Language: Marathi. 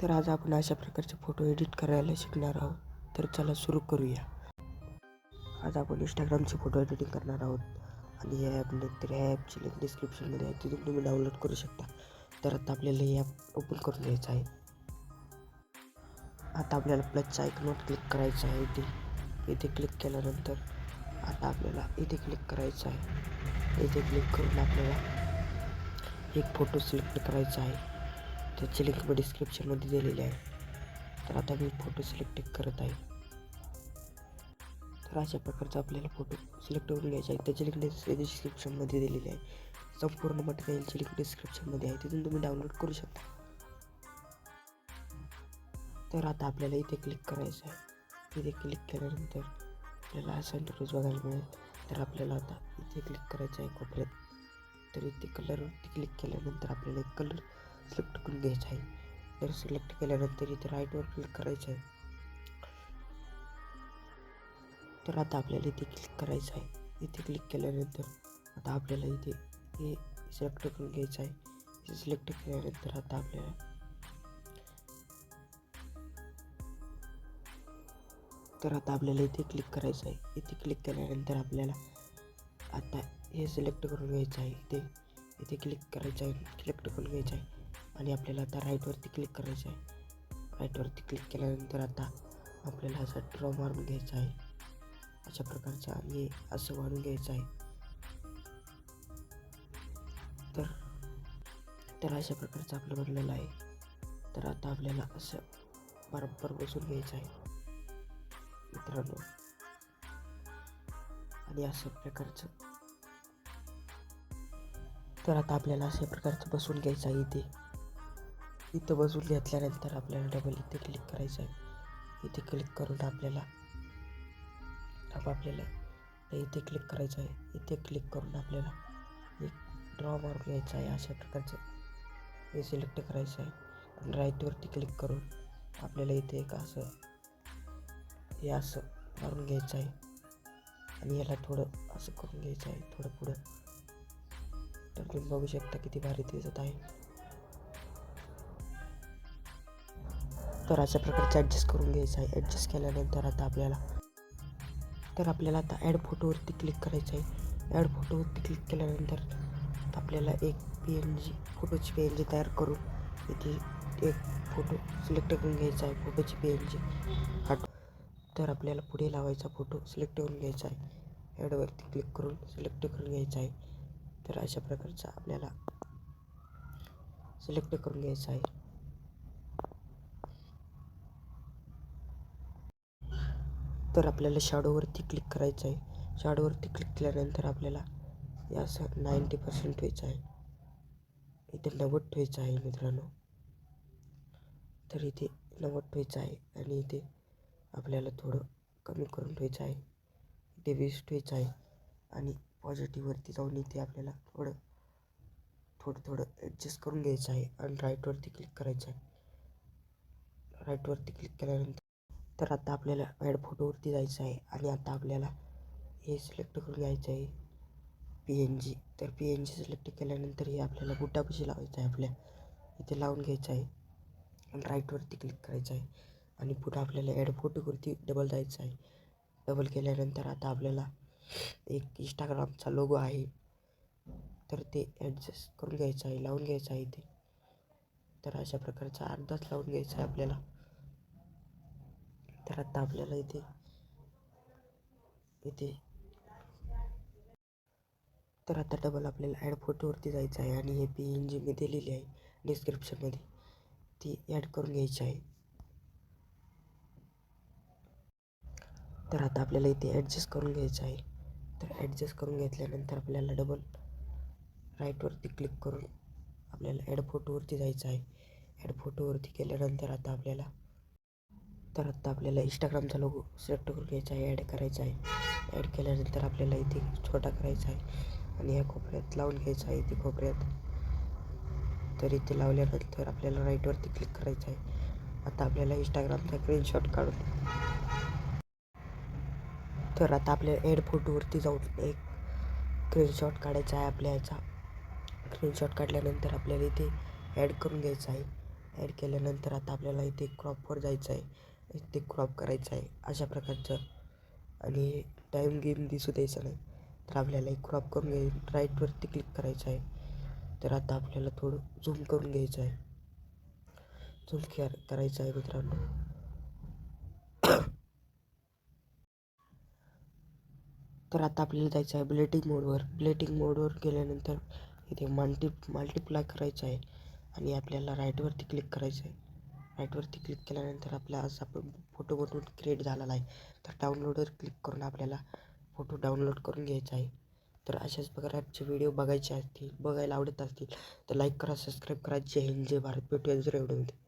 तर आज आपण अशा प्रकारचे फोटो एडिट करायला शिकणार आहोत. तर चला सुरू करूया. आज आपण इंस्टाग्रामचे फोटो एडिटिंग करणार आहोत आणि हे ॲप नंतर ह्या ॲपची लिंक डिस्क्रिप्शनमध्ये आहे, तिथून तुम्ही डाउनलोड करू शकता. तर आता आपल्याला हे ॲप ओपन करून घ्यायचं आहे. आता आपल्याला प्लसचा आयकॉनवर क्लिक करायचं आहे. इथे क्लिक केल्यानंतर आता आपल्याला इथे क्लिक करायचं आहे. इथे क्लिक करून आपल्याला एक फोटो सिलेक्ट करायचा आहे. त्याची लिंक मी डिस्क्रिप्शनमध्ये दिलेली आहे. तर आता मी फोटो सिलेक्ट करत आहे. तर अशा प्रकारचा आपल्याला फोटो सिलेक्ट करून घ्यायचा आहे. त्याची लिंक डिस्क्रिप्शनमध्ये दिलेली आहे. संपूर्ण मटेरियलची लिंक डिस्क्रिप्शनमध्ये आहे, तिथून तुम्ही डाउनलोड करू शकता. तर आता आपल्याला इथे क्लिक करायचं आहे. इथे क्लिक केल्यानंतर आपल्याला असा इंटरफेस बघायला मिळेल. तर आपल्याला आता इथे क्लिक करायचं आहे कोपऱ्यात. तर इथे कलरवरती क्लिक केल्यानंतर आपल्याला एक कलर सिलेक्ट करून घ्यायचा आहे. तर सिलेक्ट केल्यानंतर इथे राईटवर क्लिक करायचं आहे. तर आता आपल्याला इथे क्लिक करायचं आहे. इथे क्लिक केल्यानंतर आता आपल्याला इथे हे सिलेक्ट करून घ्यायचं आहे. हे सिलेक्ट केल्यानंतर आता आपल्याला इथे क्लिक करायचं आहे. इथे क्लिक केल्यानंतर आपल्याला आता हे सिलेक्ट करून घ्यायचं आहे. इथे क्लिक करायचं आहे, सिलेक्ट करून घ्यायचं आहे आणि आपल्याला आता राईटवरती क्लिक करायचं आहे. राईटवरती क्लिक केल्यानंतर आता आपल्याला असा ड्रॉ मारून घ्यायचा आहे अशा प्रकारचा आणि असं वाढून घ्यायचं आहे. तर अशा प्रकारचं आपलं बनलेलं आहे. तर आता आपल्याला असं बरोबर बसून घ्यायचं आहे मित्रांनो. आणि अशा प्रकारचं तर आता आपल्याला अशा प्रकारचं बसून घ्यायचं आहे. इथं बसून घेतल्यानंतर आपल्याला डबल इथे क्लिक करायचं आहे. इथे क्लिक करून आपल्याला इथे क्लिक करायचं आहे. इथे क्लिक करून आपल्याला एक ड्रॉ मारून घ्यायचा आहे. अशा प्रकारचं हे सिलेक्ट करायचं आहे आणि राईटवरती क्लिक करून आपल्याला इथे एक असं मारून घ्यायचं आहे आणि याला थोडं असं करून घ्यायचं आहे, थोडं पुढं. तर तुम्ही बघू शकता किती भारी दिसत आहे. तर अशा प्रकारचं ॲडजस्ट करून घ्यायचं आहे. ॲडजस्ट केल्यानंतर आता आपल्याला आता ॲड फोटोवरती क्लिक करायचं आहे. ॲड फोटोवरती क्लिक केल्यानंतर आपल्याला एक फोटोची PNG तयार करून इथे एक फोटो सिलेक्ट करून घ्यायचा आहे. फोटोची PNG तर आपल्याला पुढे लावायचा फोटो सिलेक्ट करून घ्यायचा आहे. ॲडवरती क्लिक करून सिलेक्ट करून घ्यायचा आहे. तर अशा प्रकारचा आपल्याला सिलेक्ट करून घ्यायचा आहे. तर आपल्याला शॅडोवरती क्लिक करायचं आहे. शॅडोवरती क्लिक केल्यानंतर आपल्याला हे असं 90% ठेवायचं आहे. इथे 90 ठेवायचं आहे मित्रांनो. तर इथे 90 ठेवायचं आहे आणि इथे आपल्याला थोडं कमी करून ठेवायचं आहे. इथे 20 ठेवायचं आहे आणि पॉझिटिव्हवरती जाऊन इथे आपल्याला थोडं ॲडजस्ट करून घ्यायचं आहे आणि राईटवरती क्लिक करायचं आहे. राईटवरती क्लिक केल्यानंतर तर आता आपल्याला ॲड फोटोवरती जायचं आहे आणि आता आपल्याला हे सिलेक्ट करून घ्यायचं आहे PNG. तर PNG सिलेक्ट केल्यानंतर हे आपल्याला बुटापाशी लावायचं आहे. आपल्या इथे लावून घ्यायचं आहे आणि राईटवरती क्लिक करायचं आहे आणि पुढं आपल्याला ॲड फोटोवरती डबल जायचं आहे. डबल केल्यानंतर आता आपल्याला एक इंस्टाग्रामचा लोगो आहे, तर ते ॲडजस्ट करून घ्यायचं आहे, लावून घ्यायचं आहे इथे. तर अशा प्रकारचा अर्धाच लावून घ्यायचा आहे आपल्याला. तर आता आपल्याला इथे तर आता डबल आपल्याला ॲड फोटोवरती जायचं आहे आणि हे PNG मी दिलेली आहे डिस्क्रिप्शनमध्ये, ती ॲड करून घ्यायची आहे. तर आता आपल्याला इथे ॲडजस्ट करून घ्यायचं आहे. तर ॲडजस्ट करून घेतल्यानंतर आपल्याला डबल राईटवरती क्लिक करून आपल्याला ॲड फोटोवरती जायचं आहे. ॲड फोटोवरती केल्यानंतर आता आपल्याला इंस्टाग्रामचा लोगो सिलेक्ट करून घ्यायचा आहे, ॲड करायचा आहे. ॲड केल्यानंतर आपल्याला इथे छोटा करायचा आहे आणि या कोपऱ्यात लावून घ्यायचा आहे. इथे कोपऱ्यात तर इथे लावल्यानंतर आपल्याला राईटवरती क्लिक करायचं आहे. आता आपल्याला इंस्टाग्रामचा स्क्रीनशॉट काढून तर आता आपल्याला ॲड फोटोवरती जाऊन एक स्क्रीनशॉट काढायचा आहे. आपल्या याचा स्क्रीनशॉट काढल्यानंतर आपल्याला इथे ॲड करून घ्यायचा आहे ॲड केल्यानंतर आता आपल्याला इथे क्रॉपवर जायचं आहे, इथे क्रॉप करायचं आहे अशा प्रकारचं. आणि टाईम गेम दिसू द्यायचा नाही. तर आपल्याला एक क्रॉप करून राईटवरती क्लिक करायचं आहे. तर आता आपल्याला थोडं झूम करून घ्यायचं आहे, झूम करायचं आहे मित्रांनो. तर आता आपल्याला जायचं आहे ब्लेटिंग मोडवर. ब्लेटिंग मोडवर गेल्यानंतर इथे मल्टिप्लाय करायचं आहे आणि आपल्याला राईटवरती क्लिक करायचं आहे. राईटवरती क्लिक केल्यानंतर आपला असा फोटो बनवून क्रिएट झालेला आहे. तर डाउनलोडवर क्लिक करून आपल्याला फोटो डाउनलोड करून घ्यायचा आहे. तर अशाच प्रकारचे व्हिडिओ बघायला आवडत असतील तर लाईक करा, सबस्क्राईब करा. जय हिंद, जय भारत. भेटूया दुसऱ्या व्हिडिओमध्ये.